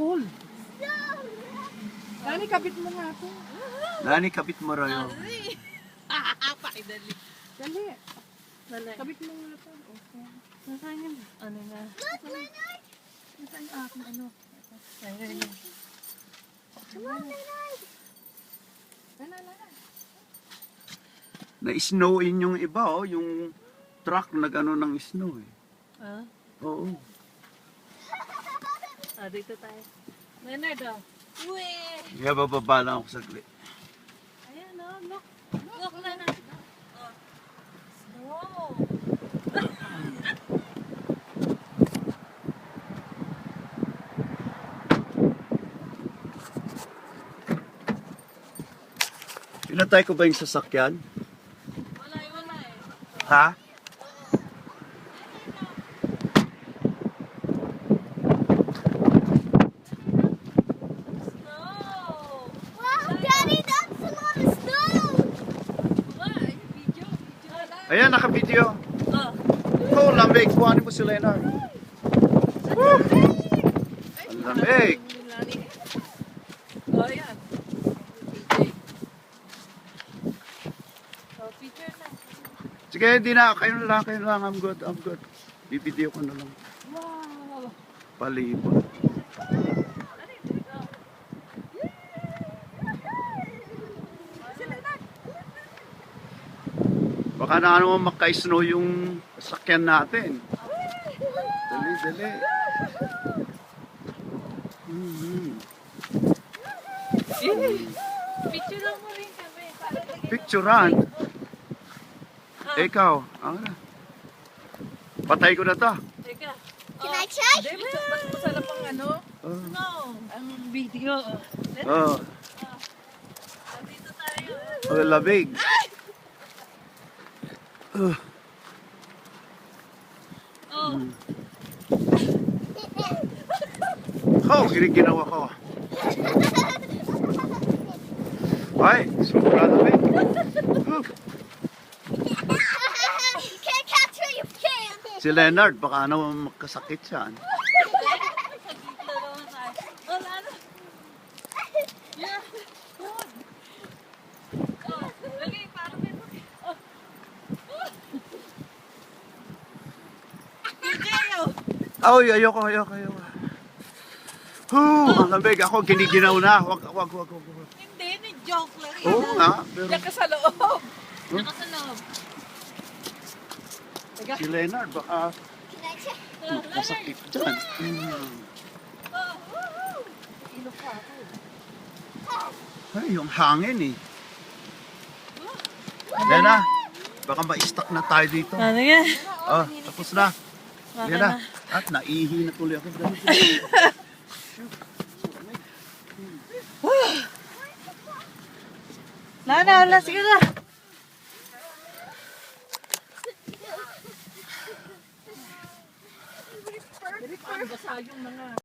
cold. Lani, kabit mo nga ito. Lani, kapit mo rayo. Pakidali. Dali. Dali. Kabit mo nga ito. Okay. Nasaan yun? Ano na? Nasaan yung aking ano? Ayun. Na-snowin yung iba, oh. Yung truck nag-ano ng snow, eh. Ah? Oo. Ah, dito tayo. Leonard, oh. Uwe! Kaya bababa lang ako saglit. Ayan, oh. Look. Look, Leonard. Oh. Snow. Pinatay ko ba yung sasakyan? Wala eh. Ha? Snow. Wow, Daddy, that's a lot of snow! Wala, video. Ayan, naka-video. Oh. Oh, lamig. Kuhanin mo si Leonard. Woo! Ang lamig. Oh, ayan. Oh, picture na. Sige, hindi na. Kayo na lang. I'm good. Bibideo ko na lang. Wow. Palibot. Baka na naman maka-snow yung sakyan natin. Dali. Picture lang mo rin kami. Picturean. Ikaw. Patay ko na to. Teka. Can I try? Hindi, mas masarap ang ano? No. Ang video. Oh, Dito tayo. oh labig. Oh. Oh, ginawa ko. Ay, sobrang lamig. You can't catch me, you can't! Si Leonard, baka naman magkasakit siya. Dito naman tayo. Wala na. Yeah. Good. Oh, lagi, parang may oh. Ay, ayoko. Ang lamig. Ako, giniginaw na. Wag. Hindi, ni-joke lang. Oo nga, pero Diyan ka sa loob. Naka sa loob. si Leonard, baka Can I try? magkasakit dyan. Oh, woohoo! Ilok pa ako. Ay, yung hangin eh. Yan na. Baka ma-stuck na tayo dito. Ano yan? Oh, tapos na. Baka Yan na. At naihi na tuloy ako. Wala, sige na. Basa yung mga